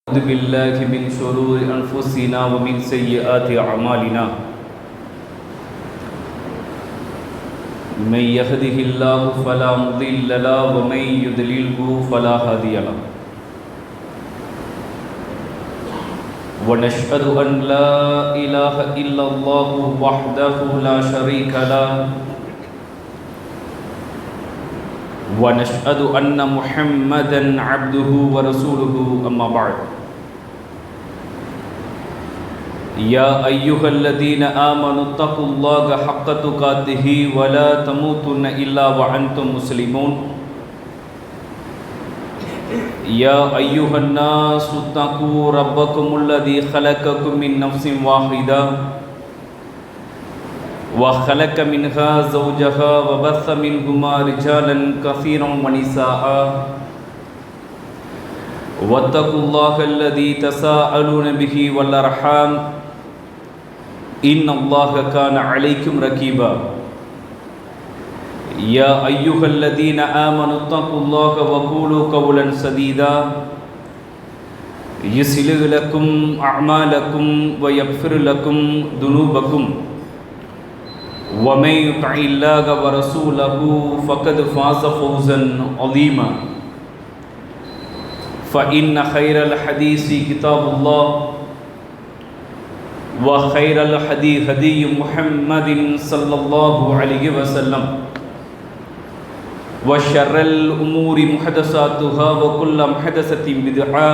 أعوذ بالله من شرور أنفسنا ومن سيئات أعمالنا من يهده الله فلا مضل له ومن يضلله فلا هادي له ونشهد أن لا إله إلا الله وحده لا شريك له ونشهد أن محمدًا عبده ورسوله أما بعد يا أيها الذين آمنوا اتقوا الله حق تقاته ولا تموتن إلا وأنتم مسلمون يا أيها الناس اتقوا ربكم الذي خلقكم من نفس واحدة وخلق منها زوجها وبث منهما رجالا كثيرا ونساء واتقوا الله الذي تساءلون به والأرحام إن الله كان عليكم رقيبا يا أيها الذين آمنوا اتقوا الله وقولوا قولا سديدا يصلح لكم أعمالكم ويغفر لكم ذنوبكم ومن يطع الله ورسوله فقد فاز فوزا عظيما فإن خير الحديث كتاب الله وخير الهدي هدي محمد صلى الله عليه وسلم وشر الأمور محدثاتها وكل محدثة بدعة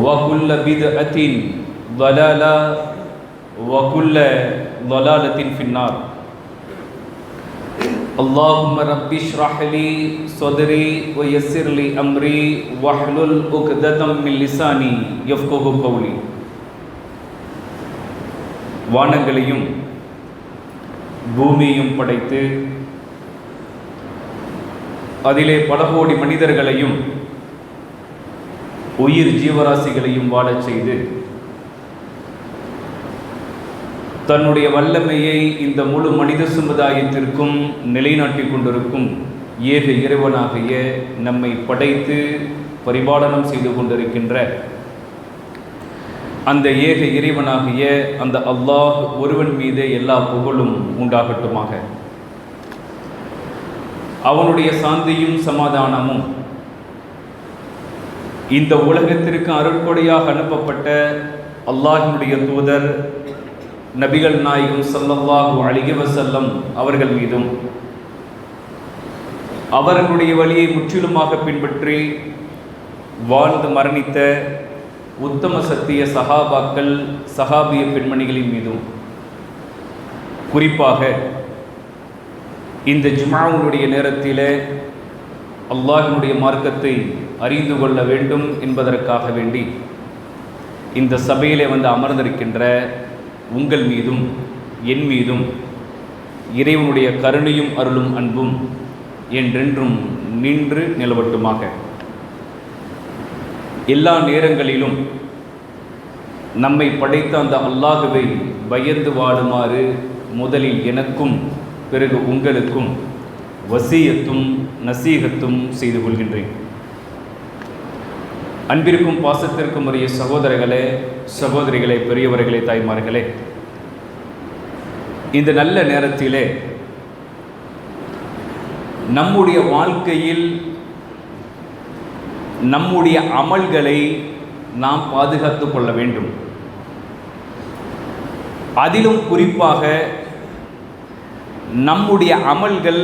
وكل بدعة ضلالة وكل ضلالة في النار اللهم رب اشرح لي صدري ويسر لي أمري واحلل عقدة من لساني يفقهوا قولي வானங்களையும் பூமியையும் படைத்து அதிலே பல கோடி மனிதர்களையும் உயிர் ஜீவராசிகளையும் வாழச் செய்து தன்னுடைய வல்லமையை இந்த முழு மனித சமுதாயத்திற்கும் நிலைநாட்டிக் கொண்டிருக்கும் ஏக இறைவனாகிய நம்மை படைத்து பரிபாலனம் செய்து கொண்டிருக்கின்ற அந்த ஏக இறைவனாகிய அந்த அல்லாஹ் ஒருவன் மீதே எல்லா புகழும் உண்டாகட்டுமாக. அவனுடைய சாந்தியும் சமாதானமும் இந்த உலகத்திற்கு அருட்கொடையாக அனுப்பப்பட்ட அல்லாஹ்வினுடைய தூதர் நபிகள் நாயகம் ஸல்லல்லாஹு அலைஹி வஸல்லம் அவர்கள் மீதும் அவர்களுடைய வழியை முற்றிலுமாக பின்பற்றி வாழ்ந்து மரணித்த உத்தம சத்திய சஹாபாக்கள் சஹாபிய பெண்மணிகளின் மீதும் குறிப்பாக இந்த ஜும்ஆவுடைய நேரத்தில் அல்லாஹ்வினுடைய மார்க்கத்தை அறிந்து கொள்ள வேண்டும் என்பதற்காக வேண்டி இந்த சபையிலே வந்து அமர்ந்திருக்கின்ற உங்கள் மீதும் என் மீதும் இறைவனுடைய கருணையும் அருளும் அன்பும் என்றென்றும் நின்று நிலவட்டுமாக. எல்லா நேரங்களிலும் நம்மை படைத்த அந்த அல்லாஹுவை பயந்து வாழுமாறு முதலில் எனக்கும் பிறகு உங்களுக்கும் வசியத்தும் நசீகத்தும் செய்து கொள்கின்றேன். அன்பிற்கும் பாசத்திற்கும் உரிய சகோதரர்களே, சகோதரிகளே, பெரியவர்களே, தாய்மார்களே, இந்த நல்ல நேரத்திலே நம்முடைய வாழ்க்கையில் நம்முடைய அமல்களை நாம் பாதுகாத்து கொள்ள வேண்டும். அதிலும் குறிப்பாக நம்முடைய அமல்கள்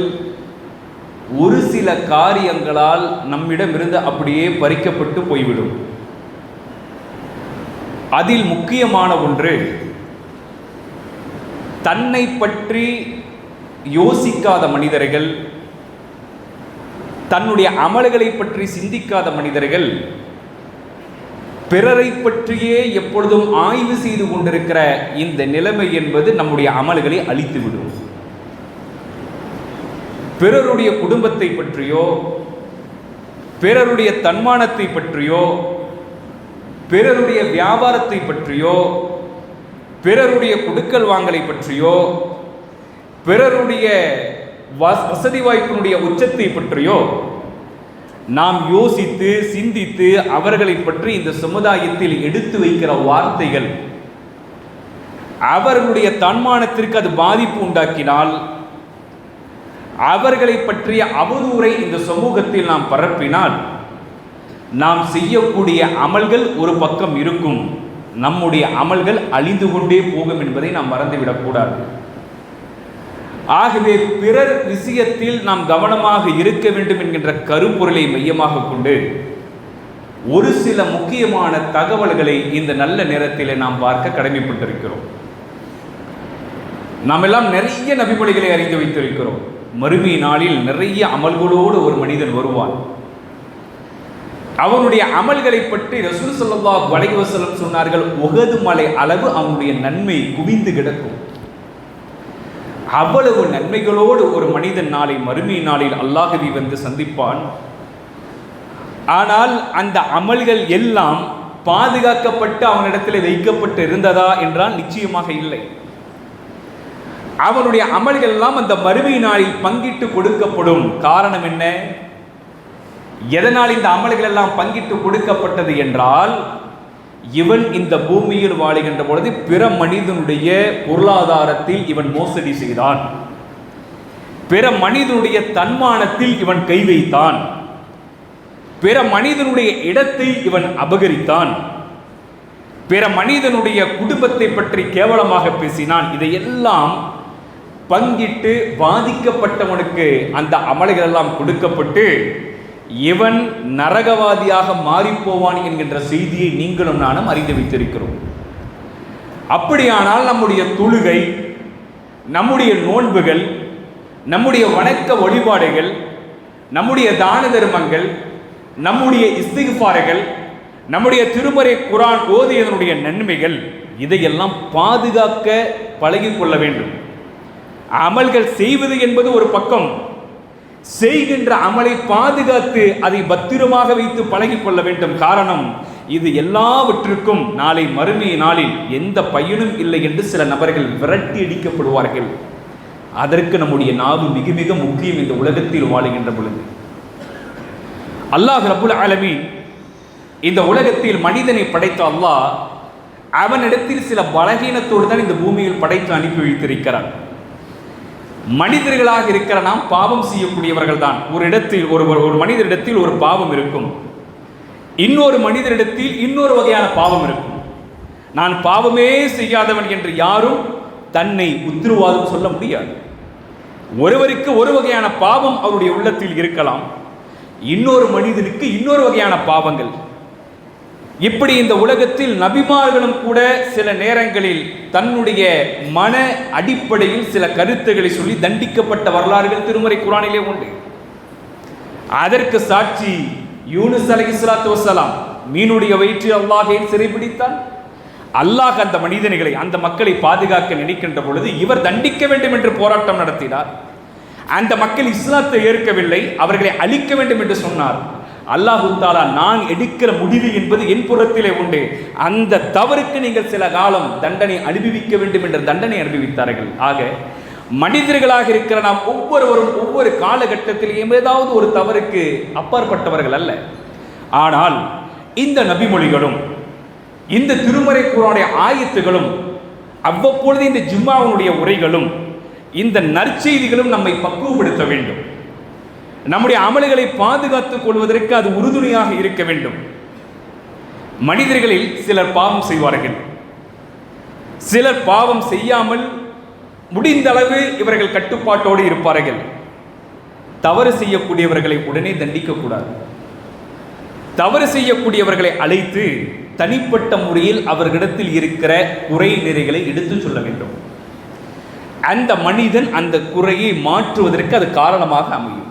ஒரு சில காரியங்களால் நம்மிடமிருந்து அப்படியே பறிக்கப்பட்டு போய்விடும். அதில் முக்கியமான ஒன்று, தன்னை பற்றி யோசிக்காத மனிதர்கள், தன்னுடைய அமல்களை பற்றி சிந்திக்காத மனிதர்கள், பிறரை பற்றியே எப்பொழுதும் ஆய்வு செய்து கொண்டிருக்கிற இந்த நிலைமை என்பது நம்முடைய அமல்களை அழித்துவிடும். பிறருடைய குடும்பத்தை பற்றியோ, பிறருடைய தன்மானத்தை பற்றியோ, பிறருடைய வியாபாரத்தை பற்றியோ, பிறருடைய கொடுக்கல் வாங்கலை பற்றியோ, பிறருடைய வசதி வாய்ப்பினுடைய உச்சத்தை பற்றியோ நாம் யோசித்து சிந்தித்து அவர்களை பற்றி இந்த சமுதாயத்தில் எடுத்து வைக்கிற வார்த்தைகள் அவர்களுடைய தன்மானத்திற்கு அது பாதிப்பு உண்டாக்கினால், அவர்களை பற்றிய அவதூறை இந்த சமூகத்தில் நாம் பரப்பினால், நாம் செய்யக்கூடிய அமல்கள் ஒரு பக்கம் இருக்கும், நம்முடைய அமல்கள் அழிந்து கொண்டே போகும் என்பதை நாம் மறந்துவிடக்கூடாது. ஆகவே பிறர் விஷயத்தில் நாம் கவனமாக இருக்க வேண்டும் என்கின்ற கருப்பொருளை மையமாக கொண்டு ஒரு சில முக்கியமான தகவல்களை இந்த நல்ல நேரத்தில் நாம் பார்க்க கடமைப்பட்டிருக்கிறோம். நாம் எல்லாம் நிறைய நபிமொழிகளை அறிந்து வைத்திருக்கிறோம். மறுமை நாளில் நிறைய அமல்களோடு ஒரு மனிதன் வருவான். அவனுடைய அமல்களை பற்றி ரசூல் ஸல்லல்லாஹு அலைஹி வஸல்லம் சொன்னார்கள், உஹது மலை அளவு அவனுடைய நன்மை குவிந்து கிடக்கும். அவ்வளவு நன்மைகளோடு ஒரு மனிதன் நாளை மறுமை நாளில் அல்லாஹ்வை வந்து சந்திப்பான். ஆனால் அந்த அமல்கள் எல்லாம் பாதுகாக்கப்பட்டு அவனிடத்தில் வைக்கப்பட்டு இருந்ததா என்றால் நிச்சயமாக இல்லை. அவனுடைய அமல்கள் எல்லாம் அந்த மறுமை நாளில் பங்கிட்டு கொடுக்கப்படும். காரணம் என்ன? எதனால் இந்த அமல்கள் எல்லாம் பங்கிட்டு கொடுக்கப்பட்டது என்றால், இவன் இந்த பூமியில் வாழுகின்ற பொழுது பிற மனிதனுடைய பொருளாதாரத்தில் இவன் மோசடி செய்தான், பிற மனிதனுடைய தன்மானத்தில் இவன் கை வைத்தான், பிற மனிதனுடைய இடத்தை இவன் அபகரித்தான், பிற மனிதனுடைய குடும்பத்தை பற்றி கேவலமாக பேசினான். இதையெல்லாம் பங்கிட்டு பாதிக்கப்பட்டவனுக்கு அந்த அமல்கள் எல்லாம் கொடுக்கப்பட்டு இவன் நரகவாதியாக மாறிப்போவான் என்கின்ற செய்தியை நீங்களும் நானும் அறிந்து வைத்திருக்கிறோம். அப்படியானால் நம்முடைய தொழுகை, நம்முடைய நோன்புகள், நம்முடைய வணக்க வழிபாடுகள், நம்முடைய தான தர்மங்கள், நம்முடைய இஸ்திக்ஃபார்கள், நம்முடைய திருமறை குர்ஆன் ஓதியதனுடைய நன்மைகள், இதையெல்லாம் பாதுகாக்க பழகிக்கொள்ள வேண்டும். அமல்கள் செய்வது என்பது ஒரு பக்கம், செய்கின்ற அமலை பாதுகாத்து அதை பத்திரமாக வைத்து பழகிக்கொள்ள வேண்டும். காரணம், இது எல்லாவற்றுக்கும் நாளை மறுமை நாளில் எந்த பயனும் இல்லை என்று சில நபர்கள் விரட்டி அடிக்கப்படுவார்கள். அதற்கு நம்முடைய நாவு மிக மிக முக்கியம். இந்த உலகத்தில் வாழுகின்ற பொழுது அல்லாஹ் ரப்புல் ஆலமீன் இந்த உலகத்தில் மனிதனை படைத்த அல்லாஹ் அவனிடத்தில் சில பலகீனத்தோடு தான் இந்த பூமியில் படைத்து அனுப்பி வைத்திருக்கிறான். மனிதர்களாக இருக்கிற நாம் பாவம் செய்யக்கூடியவர்கள் தான். ஒரு இடத்தில் ஒரு மனிதரிடத்தில் ஒரு பாவம் இருக்கும், இன்னொரு மனிதரிடத்தில் இன்னொரு வகையான பாவம் இருக்கும். நான் பாவமே செய்யாதவன் என்று யாரும் தன்னை உத்தரவாதம் சொல்ல முடியாது. ஒருவருக்கு ஒரு வகையான பாவம் அவருடைய உள்ளத்தில் இருக்கலாம், இன்னொரு மனிதனுக்கு இன்னொரு வகையான பாவங்கள். இப்படி இந்த உலகத்தில் நபிமார்களும் கூட சில நேரங்களில் தன்னுடைய மன அடிப்படையில் சில கருத்துக்களை சொல்லி தண்டிக்கப்பட்ட வரலாறுகள் திருமறை குர்ஆனிலே உண்டு. அதற்கு சாட்சி யூனுஸ் அலைஹிஸ்ஸலாத்து வஸ்ஸலாம். மீனுடைய வயிற்றில் அல்லாஹ் ஏன் சிறைபிடித்தான்? அல்லாஹ் அந்த மனிதர்களை, அந்த மக்களை பாதுகாக்க நினைக்கின்ற பொழுது இவர் தண்டிக்க வேண்டும் என்று போராட்டம் நடத்தினார். அந்த மக்கள் இஸ்லாத்தை ஏற்கவில்லை, அவர்களை அழிக்க வேண்டும் என்று சொன்னார். அல்லாஹு தஆலா, நான் எடுக்கிற முடிவு என்பது என் புறத்திலே உண்டு, அந்த தவறுக்கு நீங்கள் சில காலம் தண்டனை அனுபவிக்க வேண்டும் என்ற தண்டனை அனுபவித்தார்கள். ஆக மனிதர்களாக இருக்கிற நாம் ஒவ்வொருவரும் ஒவ்வொரு காலகட்டத்திலேயும் ஏதாவது ஒரு தவறுக்கு அப்பாற்பட்டவர்கள் அல்ல. ஆனால் இந்த நபிமொழிகளும் இந்த திருமறை குர்ஆனுடைய ஆயத்துகளும் அவ்வப்பொழுது இந்த ஜும்மாவுடைய உரைகளும் இந்த நற்செய்திகளும் நம்மை பக்குவப்படுத்த வேண்டும். நம்முடைய அமல்களை பாதுகாத்துக் கொள்வதற்கு அது உறுதுணையாக இருக்க வேண்டும். மனிதர்களில் சிலர் பாவம் செய்வார்கள், சிலர் பாவம் செய்யாமல் முடிந்த அளவு இவர்கள் கட்டுப்பாட்டோடு இருப்பார்கள். தவறு செய்யக்கூடியவர்களை உடனே தண்டிக்கக்கூடாது. தவறு செய்யக்கூடியவர்களை அழைத்து தனிப்பட்ட முறையில் அவர்களிடத்தில் இருக்கிற குறை நிறைகளை எடுத்து சொல்ல வேண்டும். அந்த மனிதன் அந்த குறையை மாற்றுவதற்கு அது காரணமாக அமையும்.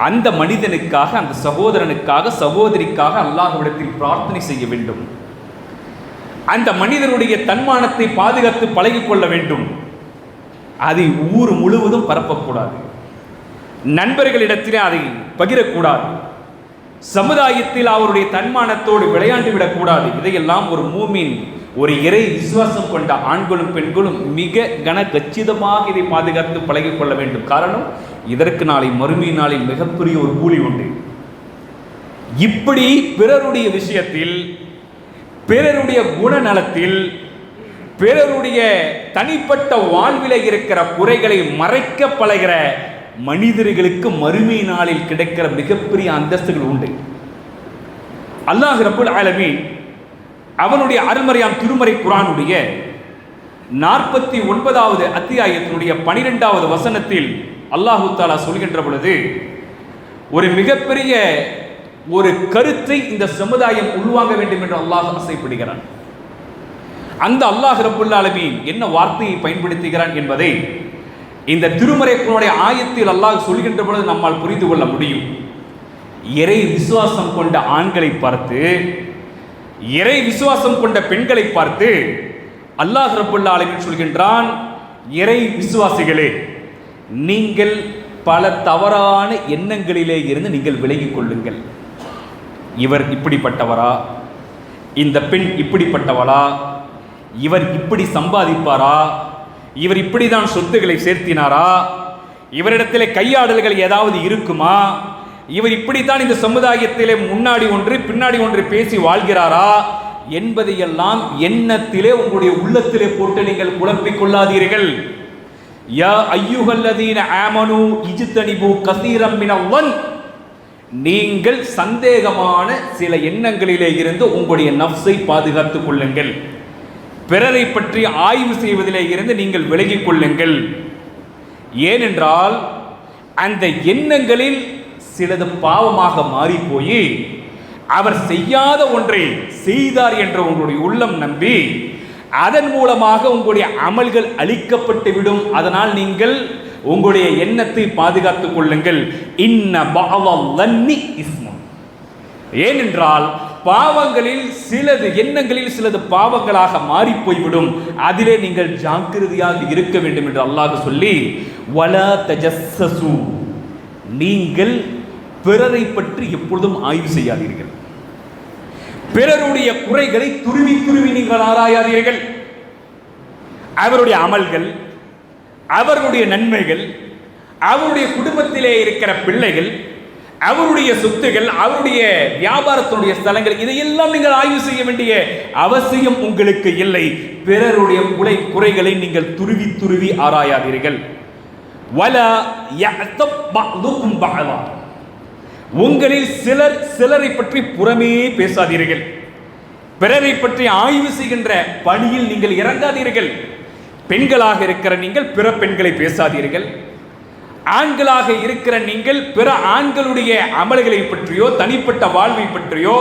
அந்த மனிதனுக்காக, அந்த சகோதரனுக்காக, சகோதரிக்காக அல்லாஹ்விடத்தில் பிரார்த்தனை செய்ய வேண்டும். அந்த மனிதனுடைய தன்மானத்தை பாதுகாத்து பழகிக்கொள்ள வேண்டும். அதை ஊர் முழுவதும் பரப்பக்கூடாது. நண்பர்களிடத்திலே அதை பகிரக்கூடாது. சமுதாயத்தில் அவருடைய தன்மானத்தோடு விளையாண்டு விடக்கூடாது. இதையெல்லாம் ஒரு மூமின், ஒரு இறை விசுவாசம் கொண்ட ஆண்களும் பெண்களும் மிக கச்சிதமாக இதை பாதுகாத்து பழகிக்கொள்ள வேண்டும். காரணம், இதற்கு நாளை மறுமை நாளில் மிகப்பெரிய ஒரு கூலி உண்டு. இப்படி பிறருடைய விஷயத்தில், பிறருடைய குணநலத்தில், பிறருடைய தனிப்பட்ட வாழ்வில இருக்கிற குறைகளை மறைக்க பழகிற மனிதர்களுக்கு மறுமை நாளில் கிடைக்கிற மிகப்பெரிய அந்தஸ்துகள் உண்டு. அல்லாஹ் ரப்புல் ஆலமீன் அவனுடைய அருள்மறையாம் திருமறை குர்ஆனுடைய 49வது அத்தியாயத்தினுடைய 12வது வசனத்தில் அல்லாஹு தஆலா சொல்கின்ற பொழுது ஒரு மிகப்பெரிய ஒரு கருத்தை இந்த சமுதாயம் உள்வாங்க வேண்டும் என்று அல்லாஹ் ஆசைப்படுகிறான். அந்த அல்லாஹ் ரப்புல் ஆலமீன் என்ன வார்த்தையை பயன்படுத்துகிறான் என்பதை இந்த திருமறை குர்ஆனுடைய ஆயத்தில் அல்லாஹ் சொல்கின்ற பொழுது நம்மால் புரிந்து கொள்ள முடியும். இறை விசுவாசம் கொண்ட ஆண்களை பார்த்து, இறை விசுவாசம் கொண்ட பெண்களை பார்த்து அல்லாஹ் ரப்புல் ஆலமீன் சொல்கின்றான், இறை விசுவாசிகளே, நீங்கள் பல தவறான எண்ணங்களிலே இருந்து நீங்கள் விலகிக் கொள்ளுங்கள். இவர் இப்படிப்பட்டவரா, இந்த பெண் இப்படிப்பட்டவளா, இவர் இப்படி சம்பாதிப்பாரா, இவர் இப்படிதான் சொத்துக்களை சேர்த்தினாரா, இவரிடத்திலே கையாடல்கள் ஏதாவது இருக்குமா, இவர் இப்படித்தான் இந்த சமுதாயத்திலே முன்னாடி ஒன்று பின்னாடி ஒன்று பேசி வாழ்கிறாரா என்பதையெல்லாம் எண்ணத்திலே உங்களுடைய உள்ளத்திலே போட்டு நீங்கள் குழப்பிக் கொள்ளாதீர்கள். யா அய்யுஹல்லதீன ஆமனு இஜ்தனிபு கஸீரம் மினல், நீங்கள் சந்தேகமான சில எண்ணங்களிலே இருந்து உங்களுடைய நஃப்ஸை பாதுகாத்துக் கொள்ளுங்கள். பிறரை பற்றி ஆய்வு செய்வதிலே இருந்து நீங்கள் விலகிக் கொள்ளுங்கள். ஏனென்றால் அந்த எண்ணங்களில் சிலது பாவமாக மாறி போய் அவர் செய்யாத ஒன்றை செய்தார் என்ற உங்களுடைய உள்ளம் நம்பி அதன் மூலமாக உங்களுடைய அமல்கள் அழிக்கப்பட்டு விடும். அதனால் நீங்கள் உங்களுடைய எண்ணத்தை பாதுகாத்துக் கொள்ளுங்கள். இன்ன பஅதல்-லன்னி இஸ்முன், ஏனென்றால் பாவங்களில் சிலது, எண்ணங்களில் சிலது பாவங்களாக மாறி போய்விடும். அதிலே நீங்கள் ஜாக்கிரதையாக இருக்க வேண்டும் என்று அல்லாஹ் சொல்லி, வலா தஜஸ்ஸசு, நீங்கள் பிறரை பற்றி எப்பொழுதும் ஆய்வு செய்யாதீர்கள். பிறருடைய குறைகளை துருவி துருவி நீங்கள் ஆராயாதீர்கள். அவருடைய அமல்கள், அவருடைய நன்மைகள், அவருடைய குடும்பத்திலே இருக்கிற பிள்ளைகள், அவருடைய சொத்துகள், அவருடைய வியாபாரத்தினுடைய ஸ்தலங்கள், இதையெல்லாம் நீங்கள் ஆய்வு செய்ய வேண்டிய அவசியம் உங்களுக்கு இல்லை. பிறருடைய குறைகளை நீங்கள் துருவி துருவி ஆராயாதீர்கள். வலா யஅதப் பஅதுகும் பஅதா, உங்களில் சிலர் சிலரை பற்றி புறமே பேசாதீர்கள். பிறரை பற்றி ஆய்வு செய்கின்ற பணியில் நீங்கள் இறங்காதீர்கள். பெண்களாக இருக்கிற நீங்கள் பிற பெண்களை பேசாதீர்கள். ஆண்களாக இருக்கிற நீங்கள் பிற ஆண்களுடைய அமல்களை பற்றியோ தனிப்பட்ட வாழ்வை பற்றியோ